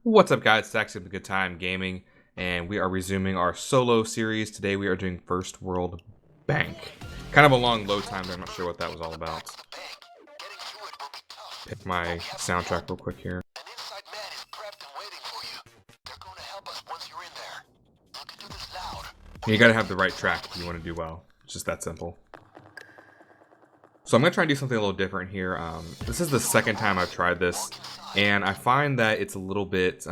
What's up, guys? It's actually a good time gaming, and we are resuming our solo series. Today we are doing First World Bank. Kind of a long load time there, I'm not sure what that was all about. Pick my soundtrack real quick here. You gotta have the right track if you want to do well. It's just that simple. So I'm gonna try and do something a little different here. This is the second time I've tried this, and I find that it's a little bit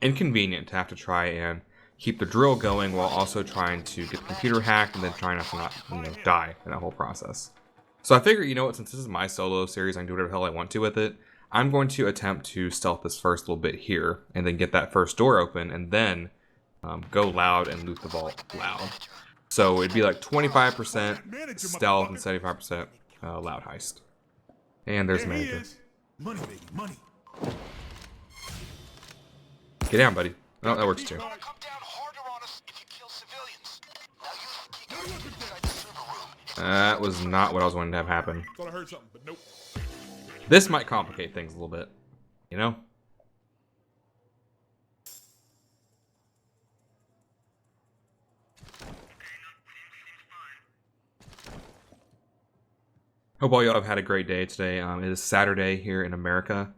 inconvenient to have to try and keep the drill going while also trying to get the computer hacked and then trying not to die in that whole process. So I figured, you know what, since this is my solo series, I can do whatever the hell I want to with it. I'm going to attempt to stealth this first little bit here, and then get that first door open, and then go loud and loot the vault loud. So it'd be like 25% stealth and 75% loud heist. And there's the manager. Money, baby, money. Get down, buddy. Oh, that works too. That was not what I was wanting to have happen. Thought I heard something, but nope. This might complicate things a little bit, you know? Hope all y'all have had a great day today. It is Saturday here in America.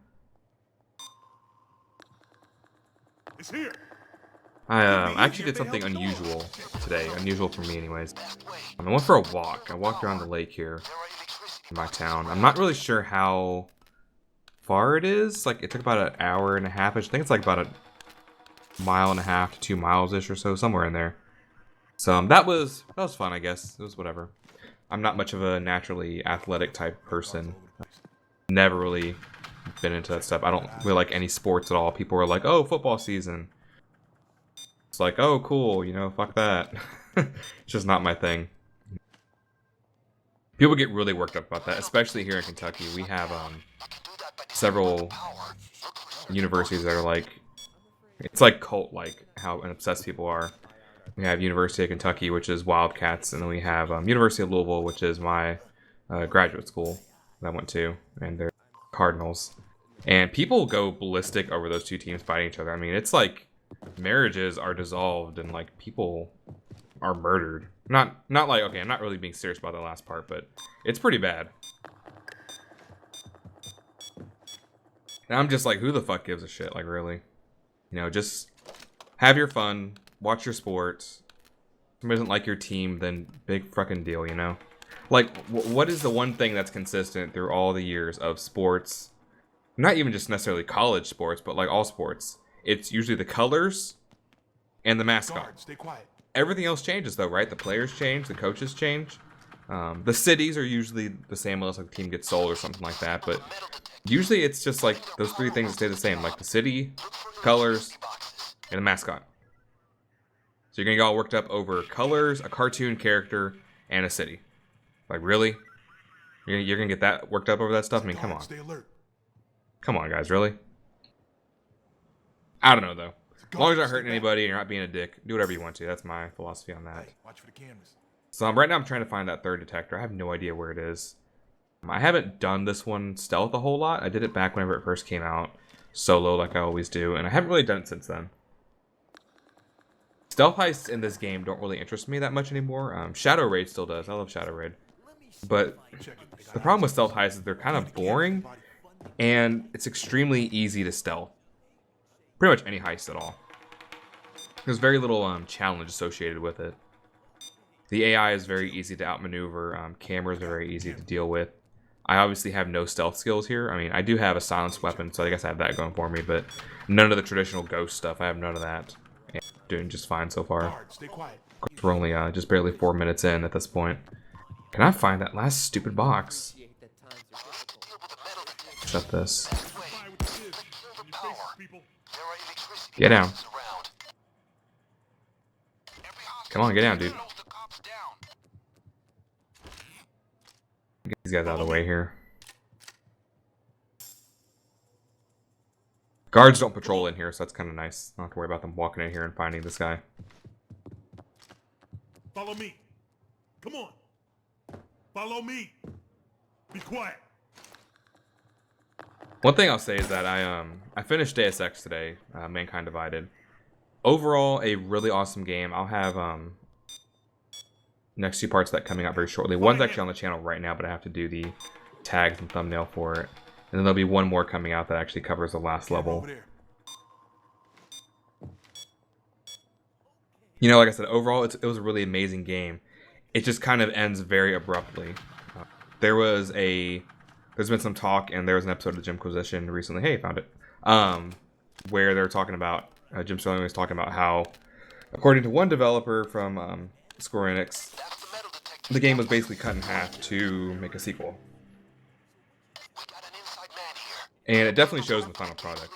It's here. I actually did something unusual today. Unusual for me anyways. I went for a walk. I walked around the lake here in my town. I'm not really sure how far it is. Like, it took about an hour and a half. I think it's like about a mile and a half to 2 miles-ish or so, somewhere in there. So that was fun, I guess. It was whatever. I'm not much of a naturally athletic type person. Never really been into that stuff. I don't really like any sports at all. People are like, oh, football season. It's like, oh, cool, you know, fuck that. It's just not my thing. People get really worked up about that, especially here in Kentucky. We have several universities that are like, it's like cult-like how obsessed people are. We have University of Kentucky, which is Wildcats, and then we have University of Louisville, which is my graduate school that I went to, and they're Cardinals. And people go ballistic over those two teams fighting each other. I mean, it's like marriages are dissolved and like people are murdered. Not like, okay, I'm not really being serious about the last part, but it's pretty bad. And I'm just like, who the fuck gives a shit? Like, really? You know, just have your fun. Watch your sports. If somebody doesn't like your team, then big fucking deal, you know? Like, what is the one thing that's consistent through all the years of sports? Not even just necessarily college sports, but like all sports. It's usually the colors and the mascot. Guard, stay quiet. Everything else changes though, right? The players change, the coaches change. The cities are usually the same unless like the team gets sold or something like that, but usually it's just like those three things stay the same, like the city, colors, and the mascot. So you're gonna get all worked up over colors, a cartoon character, and a city. Like, really? You're gonna get that worked up over that stuff? I mean, come on. Stay alert. Come on, guys, really? I don't know, though. As long as you're not hurting anybody and you're not being a dick, do whatever you want to. That's my philosophy on that. Hey, watch for the cameras. So right now I'm trying to find that third detector. I have no idea where it is. I haven't done this one stealth a whole lot. I did it back whenever it first came out, solo like I always do, and I haven't really done it since then. Stealth heists in this game don't really interest me that much anymore. Shadow Raid still does. I love Shadow Raid. But the problem with stealth heists is they're kind of boring, and it's extremely easy to stealth. Pretty much any heist at all. There's very little challenge associated with it. The AI is very easy to outmaneuver. Cameras are very easy to deal with. I obviously have no stealth skills here. I mean, I do have a silenced weapon, so I guess I have that going for me, but none of the traditional ghost stuff. I have none of that. And I'm doing just fine so far. Guard, stay quiet. We're only just barely 4 minutes in at this point. Can I find that last stupid box? Shut this. Get down. Come on, get down, dude. Get these guys out of the way here. Guards don't patrol in here, so that's kind of nice. I don't have to worry about them walking in here and finding this guy. Follow me. Come on. Follow me. Be quiet. One thing I'll say is that I finished Deus Ex today, Mankind Divided. Overall, a really awesome game. I'll have next 2 parts of that coming out very shortly. One's actually on the channel right now, but I have to do the tags and thumbnail for it. And then there'll be one more coming out that actually covers the last level. You know, like I said, overall, it was a really amazing game. It just kind of ends very abruptly. There's been some talk, and there was an episode of the Jimquisition recently. Hey, found it. Where they're talking about, Jim Sterling was talking about how, according to one developer from Square Enix, the game was basically cut in half to make a sequel. And it definitely shows in the final product.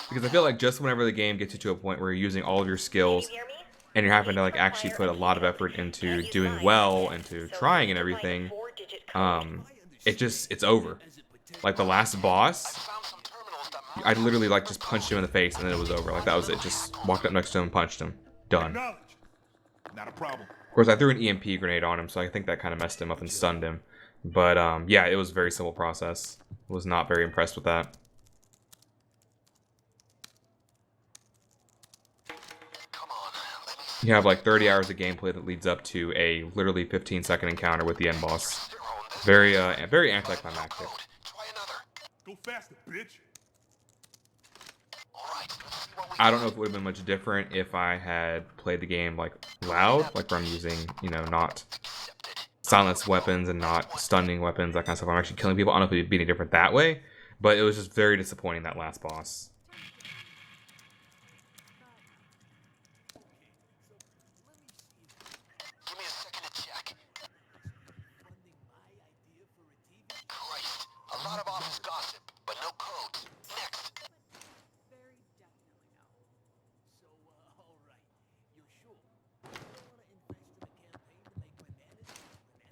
Because I feel like just whenever the game gets you to a point where you're using all of your skills and you're having to like actually put a lot of effort into doing well, into trying and everything, it's over. Like the last boss, I literally like just punched him in the face and then it was over. Like that was it. Just walked up next to him and punched him. Done. Not a problem. Of course, I threw an EMP grenade on him, so I think that kind of messed him up and stunned him. But yeah, it was a very simple process. Was not very impressed with that. You have like 30 hours of gameplay that leads up to a literally 15-second encounter with the end boss. Very anticlimactic. Go faster, bitch. I don't know if it would have been much different if I had played the game like loud, like where I'm using, you know, not silenced weapons and not stunning weapons, that kind of stuff. I'm actually killing people. I don't know if it'd be any different that way, but it was just very disappointing, that last boss.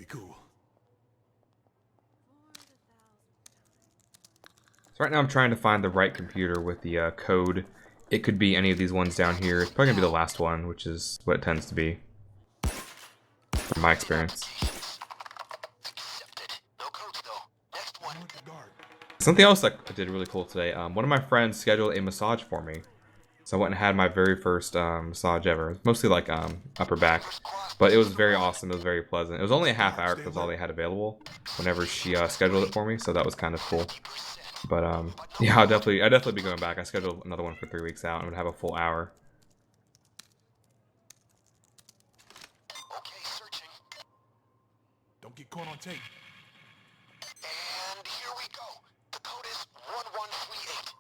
Cool. So right now I'm trying to find the right computer with the code. It could be any of these ones down here. It's probably going to be the last one, which is what it tends to be, from my experience. Something else that I did really cool today, one of my friends scheduled a massage for me. So I went and had my very first massage ever. Mostly like upper back. But it was very awesome. It was very pleasant. It was only a half hour because that's all they had available whenever she scheduled it for me. So that was kind of cool. But yeah, I'd definitely be going back. I scheduled another one for 3 weeks out and would have a full hour. Okay, searching. Don't get caught on tape. And here we go. The code is 1138.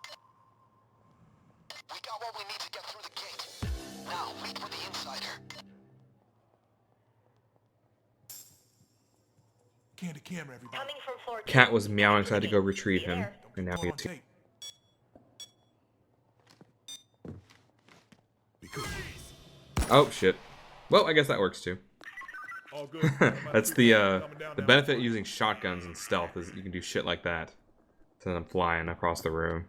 We got what we need to get through the gate. Now, wait for the insider. Can to camera, everybody. Coming from floor two. Cat was meowing, so I had to go retrieve him. And now we get to... Oh shit. Well, I guess that works too. All good. That's the benefit of using shotguns and stealth, is that you can do shit like that. Send them flying across the room.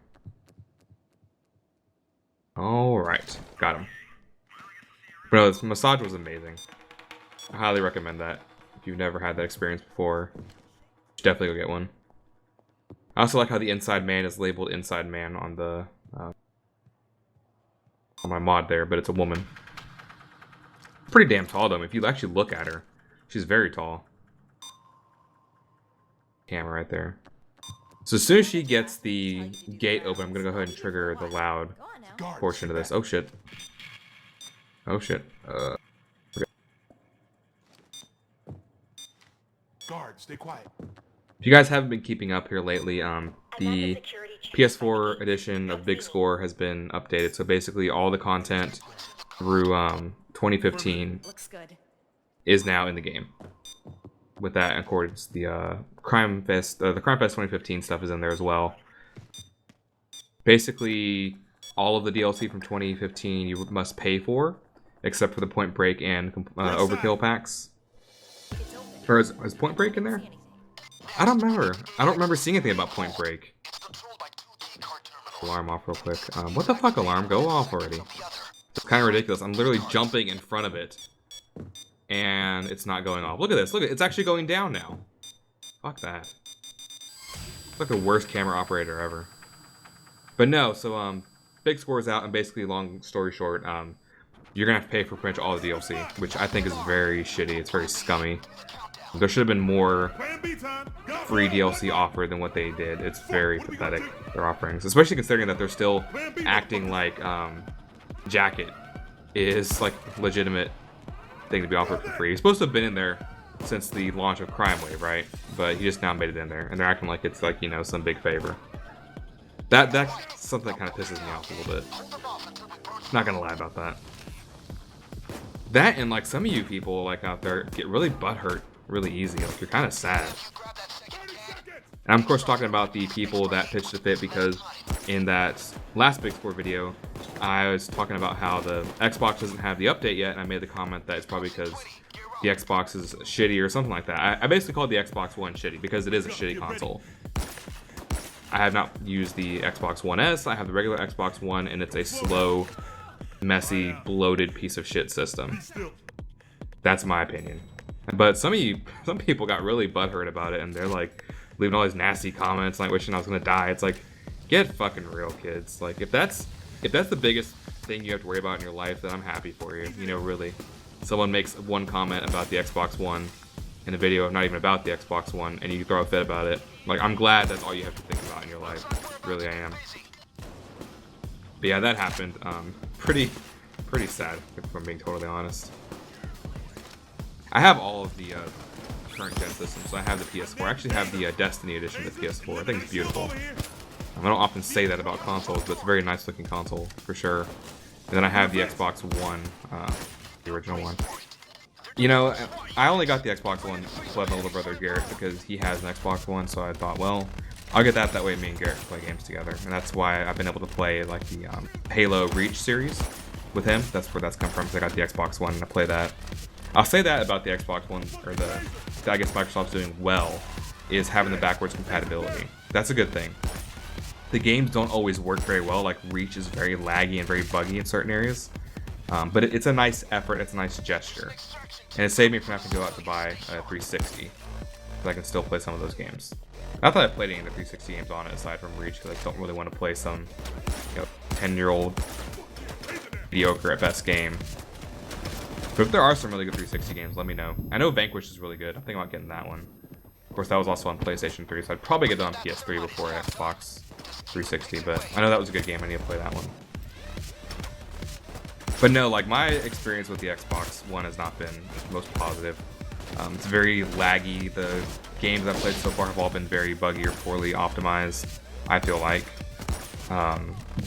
Alright, got him. But no, this massage was amazing. I highly recommend that. If you've never had that experience before, you should definitely go get one. I also like how the inside man is labeled inside man on the on my mod there, but it's a woman. Pretty damn tall though. If you actually look at her, she's very tall. Camera right there. So as soon as she gets the gate open, I'm gonna go ahead and trigger the loud portion of this. Oh shit. Oh shit. Guard, stay quiet. If you guys haven't been keeping up here lately, the PS4 edition of Big Score has been updated. So basically all the content through 2015 is now in the game. With that, in accordance, the Crime Fest 2015 stuff is in there as well. Basically, all of the DLC from 2015 you must pay for, except for the Point Break and Overkill packs. Or is Point Break in there? I don't remember. I don't remember seeing anything about Point Break. Alarm off real quick. What the fuck, alarm? Go off already. It's kind of ridiculous. I'm literally jumping in front of it, and it's not going off. Look at this. Look at it. It's actually going down now. Fuck that. It's like the worst camera operator ever. But no, so Big Score's out, and basically, long story short, you're gonna have to pay for pretty much all the DLC, which I think is very shitty. It's very scummy. There should have been more free DLC offered than what they did. It's very pathetic, their offerings, especially considering that they're still acting like Jacket is like a legitimate thing to be offered for free. He's supposed to have been in there since the launch of Crime Wave, right? But he just now made it in there, and they're acting like it's like, you know, some big favor. That's something that kind of pisses me off a little bit. Not gonna lie about that. That, and like some of you people like out there get really butthurt really easy. Like you're kind of sad. And I'm of course talking about the people that pitched a fit, because in that last Big Score video, I was talking about how the Xbox doesn't have the update yet, and I made the comment that it's probably because the Xbox is shitty or something like that. I basically called the Xbox One shitty because it is a shitty console. I have not used the Xbox One S. I have the regular Xbox One, and it's a slow, messy, bloated piece of shit system. That's my opinion. But some people got really butthurt about it, and they're like leaving all these nasty comments, like wishing I was gonna die. It's like, get fucking real, kids. Like if that's the biggest thing you have to worry about in your life, then I'm happy for you. You know, really. Someone makes one comment about the Xbox One in a video not even about the Xbox One, and you throw a fit about it. Like, I'm glad that's all you have to think about in your life. Really, I am. But yeah, that happened. Pretty sad, if I'm being totally honest. I have all of the current gen systems. So I have the PS4. I actually have the Destiny edition of the PS4. I think it's beautiful. I don't often say that about consoles, but it's a very nice looking console for sure. And then I have the Xbox One, the original one. You know, I only got the Xbox One to play my little brother Garrett because he has an Xbox One, so I thought, well, I'll get that way me and Garrett can play games together. And that's why I've been able to play like the Halo Reach series with him. That's where that's come from, because I got the Xbox One and I play that. I'll say that about the Xbox One, or I guess Microsoft's doing well, is having the backwards compatibility. That's a good thing. The games don't always work very well, like Reach is very laggy and very buggy in certain areas. But it's a nice effort, it's a nice gesture. And it saved me from having to go out to buy a 360, so I can still play some of those games. I thought I played any of the 360 games on it aside from Reach, because I don't really want to play some 10-year-old mediocre at best game. But if there are some really good 360 games, let me know. I know Vanquish is really good. I'm thinking about getting that one. Of course, that was also on PlayStation 3, so I'd probably get it on PS3 before Xbox 360, but I know that was a good game. I need to play that one. But no, like, my experience with the Xbox One has not been the most positive. It's very laggy. The games I've played so far have all been very buggy or poorly optimized, I feel like.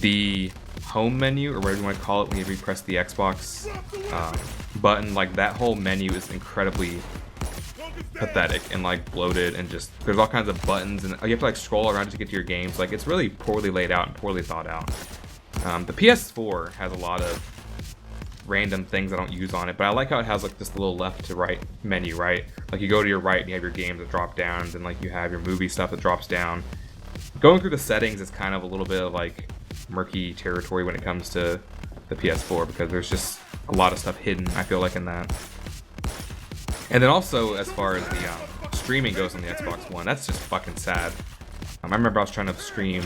The home menu, or whatever you want to call it, when you press the Xbox button, like, that whole menu is incredibly pathetic and like bloated, and just there's all kinds of buttons, and you have to like scroll around to get to your games. Like, it's really poorly laid out and poorly thought out. The PS4 has a lot of random things I don't use on it, but I like how it has like this little left to right menu, right? Like, you go to your right and you have your games that drop down, and then like you have your movie stuff that drops down. Going through the settings is kind of a little bit of like murky territory when it comes to the PS4, because there's just a lot of stuff hidden, I feel like, in that. And then also, as far as the streaming goes on the Xbox One, that's just fucking sad. I remember I was trying to stream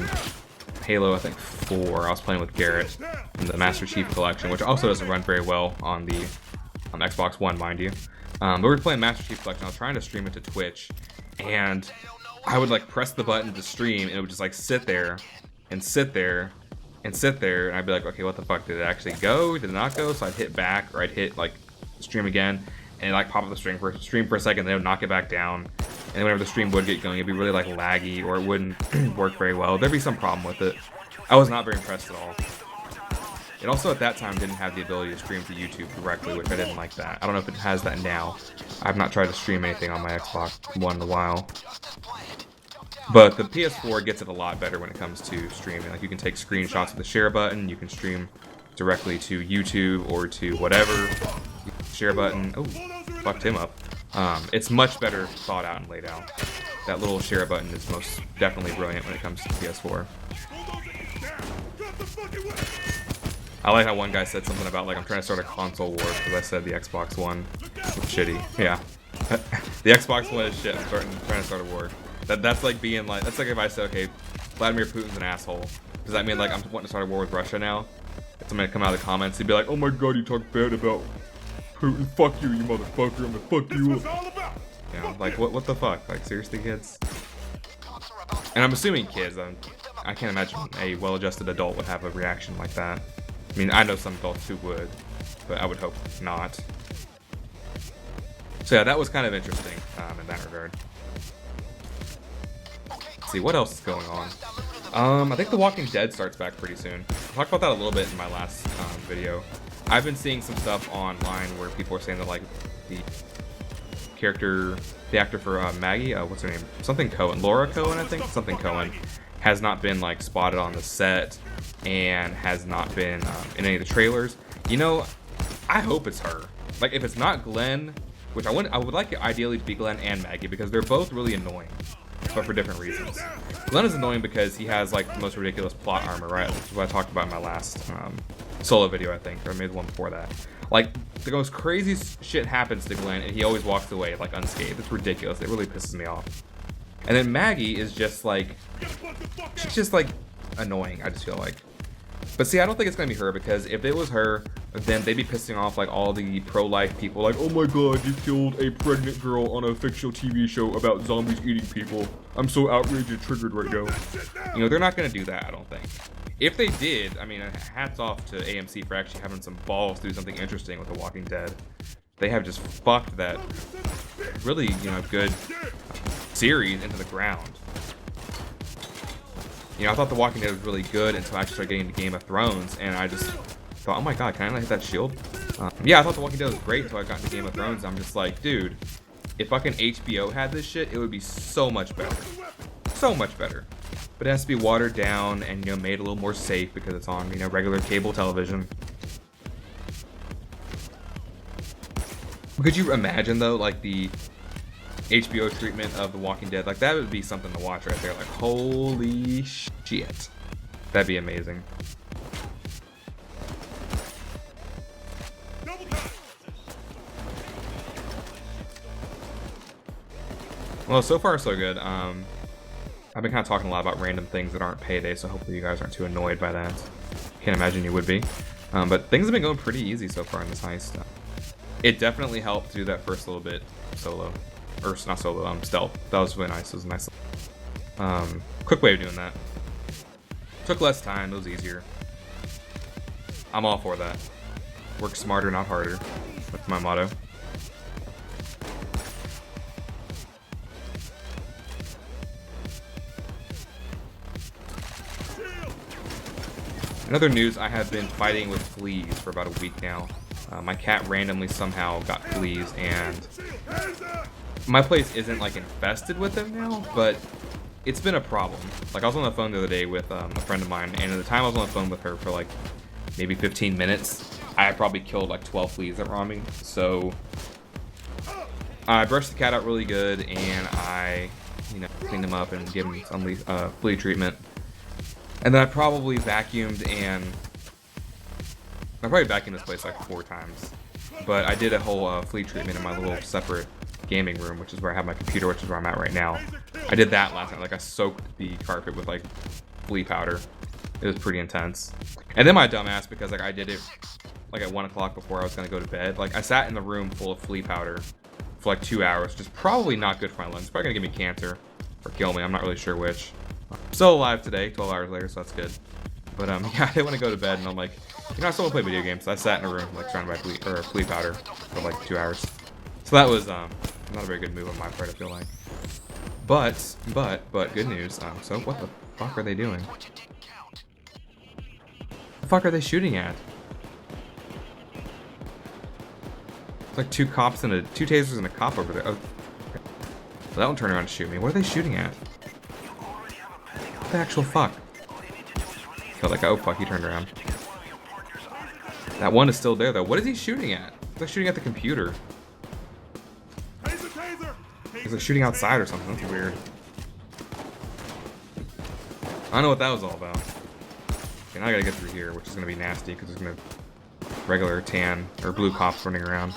Halo, I think 4. I was playing with Garrett in the Master Chief Collection, which also doesn't run very well on the Xbox One, mind you. But we were playing Master Chief Collection. I was trying to stream it to Twitch, and I would like press the button to stream, and it would just like sit there and sit there and sit there, and I'd be like, okay, what the fuck, did it actually go? Did it not go? So I'd hit back, or I'd hit like stream again, and it like pop up the stream for a second, then it would knock it back down. And whenever the stream would get going, it'd be really like laggy, or it wouldn't work very well. There'd be some problem with it. I was not very impressed at all. It also at that time didn't have the ability to stream to YouTube directly, which I didn't like that. I don't know if it has that now. I've not tried to stream anything on my Xbox One in a while. But the PS4 gets it a lot better when it comes to streaming. Like, you can take screenshots with the share button, you can stream directly to YouTube or to whatever. Share button. Oh, fucked him up. It's much better thought out and laid out. That little share button is most definitely brilliant when it comes to PS4. I like how one guy said something about, like, I'm trying to start a console war because I said the Xbox One was shitty. Yeah. The Xbox One is shit. I'm trying to start a war. That's like being like, that's like if I said, okay, Vladimir Putin's an asshole. Does that mean like I'm wanting to start a war with Russia now? If somebody come out of the comments, he'd be like, oh my god, you talk bad about Putin. Fuck you, you motherfucker. I'm gonna fuck you up. You know, like what the fuck? Like seriously, kids? And I'm assuming kids. I can't imagine a well-adjusted adult would have a reaction like that. I mean, I know some adults who would, but I would hope not. So yeah, that was kind of interesting in that regard. Let's see, what else is going on? I think The Walking Dead starts back pretty soon. I talked about that a little bit in my last video. I've been seeing some stuff online where people are saying that like the actor for Maggie, what's her name? Something Cohen, Laura Cohen, I think, something Cohen, has not been like spotted on the set and has not been in any of the trailers. You know, I hope it's her. Like if it's not Glenn, which I would like it ideally to be Glenn and Maggie because they're both really annoying, but for different reasons. Glenn is annoying because he has like the most ridiculous plot armor, right? Which is what I talked about in my last solo video, I think, or maybe the one before that. Like the most crazy shit happens to Glenn and he always walks away like unscathed. It's ridiculous. It really pisses me off. And then Maggie is just like, she's just like annoying, I just feel like. But see, I don't think it's gonna be her because if it was her, then they'd be pissing off like all the pro-life people, like, oh my god, you killed a pregnant girl on a fictional TV show about zombies eating people. I'm so outraged and triggered right now. You know, they're not gonna do that, I don't think. If they did, I mean, hats off to AMC for actually having some balls to do something interesting with The Walking Dead. They have just fucked that really, you know, good series into the ground. You know, I thought The Walking Dead was really good until I actually started getting into Game of Thrones, and I just thought, oh my god, can I not hit that shield? Yeah, I thought The Walking Dead was great until I got into Game of Thrones. I'm just like, dude, if fucking HBO had this shit, it would be so much better. So much better. But it has to be watered down and, you know, made a little more safe because it's on, you know, regular cable television. Could you imagine, though, like, the HBO treatment of The Walking Dead? Like, that would be something to watch right there. Like, holy shit. That'd be amazing. Well, so far so good. I've been kind of talking a lot about random things that aren't payday, so hopefully you guys aren't too annoyed by that. Can't imagine you would be. But things have been going pretty easy so far in this heist. It definitely helped to do that first little bit solo. Or not solo, stealth. That was really nice. It was a nice quick way of doing that. Took less time, it was easier. I'm all for that. Work smarter, not harder. That's my motto. In other news, I have been fighting with fleas for about a week now. My cat randomly somehow got fleas, and my place isn't like infested with them now, but it's been a problem. Like I was on the phone the other day with a friend of mine, and at the time I was on the phone with her for like maybe 15 minutes, I probably killed like 12 fleas that were on me. So I brushed the cat out really good, and I, you know, cleaned him up and gave him some flea treatment. And then I probably vacuumed I probably vacuumed this place like 4 times. But I did a whole flea treatment in my little separate gaming room, which is where I have my computer, which is where I'm at right now. I did that last night. Like I soaked the carpet with like flea powder. It was pretty intense. And then my dumbass, because like I did it like at 1 o'clock before I was gonna go to bed. Like I sat in the room full of flea powder for like 2 hours, which is probably not good for my lungs. It's probably gonna give me cancer or kill me. I'm not really sure which. I'm still alive today, 12 hours later, so that's good. But yeah, I didn't want to go to bed, and I'm like, you know, I still want to play video games. So I sat in a room like trying to buy flea powder for like 2 hours. So that was not a very good move on my part, I feel like. But good news. So what the fuck are they doing? What the fuck are they shooting at? It's like 2 cops and 2 tasers and a cop over there. Oh, okay. Well, that one turned around and shoot me. What are they shooting at? What the actual fuck? Felt like, oh fuck, he turned around. That one is still there though. What is he shooting at? He's like shooting at the computer. He's like shooting outside or something. That's weird. I don't know what that was all about. Okay, now I gotta get through here, which is gonna be nasty because there's gonna be regular tan or blue cops running around.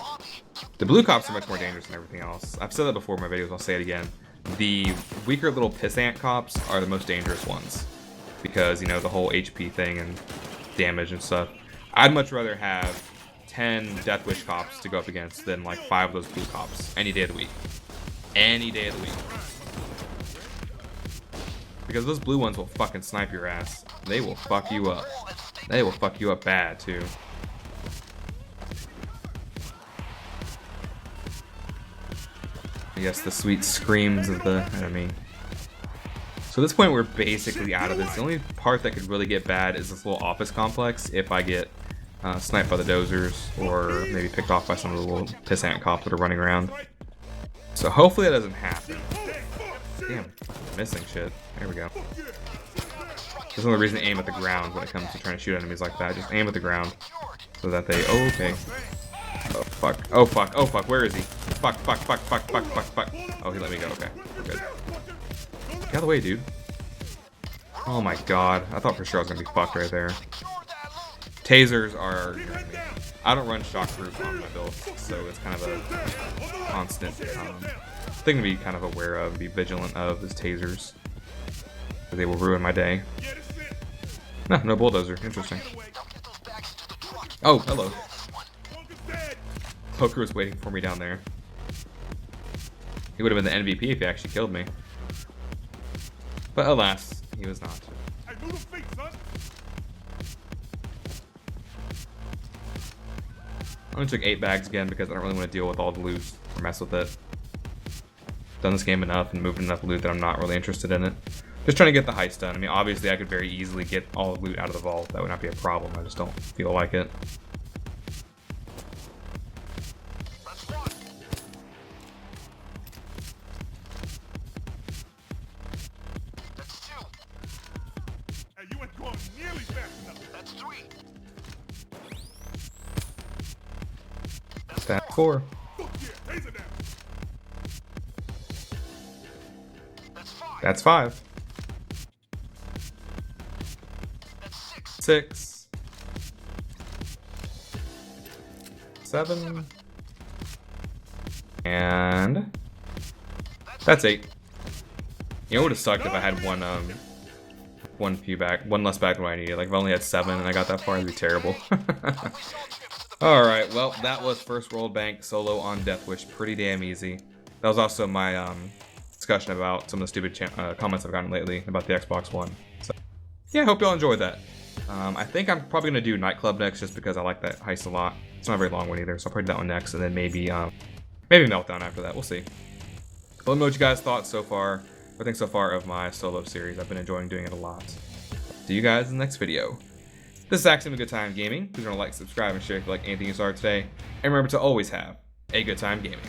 The blue cops are much more dangerous than everything else. I've said that before in my videos, I'll say it again. The weaker little pissant cops are the most dangerous ones. Because, you know, the whole HP thing and damage and stuff. I'd much rather have 10 Death Wish cops to go up against than like 5 of those blue cops any day of the week. Any day of the week. Because those blue ones will fucking snipe your ass. They will fuck you up. They will fuck you up bad too. I guess the sweet screams of the enemy. So at this point we're basically out of this. The only part that could really get bad is this little office complex if I get sniped by the dozers or maybe picked off by some of the little pissant cops that are running around. So hopefully that doesn't happen. Damn, I'm missing shit. There we go. There's another reason to aim at the ground when it comes to trying to shoot enemies like that. Just aim at the ground so that they... Oh, okay. Oh, fuck. Oh, fuck. Oh, fuck. Where is he? Fuck, fuck, fuck, fuck, fuck, fuck, fuck. Oh, he let me go. Okay, we're good. Get out of the way, dude. Oh my god. I thought for sure I was going to be fucked right there. Tasers are your enemy. I don't run shockproof on my build, so it's kind of a constant thing to be kind of aware of, be vigilant of, is tasers. They will ruin my day. No bulldozer. Interesting. Oh, hello. Poker was waiting for me down there. He would have been the MVP if he actually killed me. But alas, he was not. I only took 8 bags again because I don't really want to deal with all the loot or mess with it. Done this game enough and moved enough loot that I'm not really interested in it. Just trying to get the heist done. I mean, obviously I could very easily get all the loot out of the vault. That would not be a problem. I just don't feel like it. That's 2. Hey, you ain't going nearly fast enough. That's 3. That's 4. That's 5. That's 6. 6. 7. And that's 8. You know, it would have sucked if I had one less back than what I needed. Like if I only had 7 and I got that far, it'd be terrible. Alright, well, that was first World Bank solo on Death Wish. Pretty damn easy. That was also my discussion about some of the stupid comments I've gotten lately about the Xbox One. So, yeah, I hope y'all enjoyed that. I think I'm probably going to do Nightclub next just because I like that heist a lot. It's not a very long one either, so I'll probably do that one next, and then maybe Meltdown after that. We'll see. Let me know what you guys thought so far, or think so far of my solo series. I've been enjoying doing it a lot. See you guys in the next video. This is actually a good time gaming. Please don't like, subscribe, and share if you like anything you saw today. And remember to always have a good time gaming.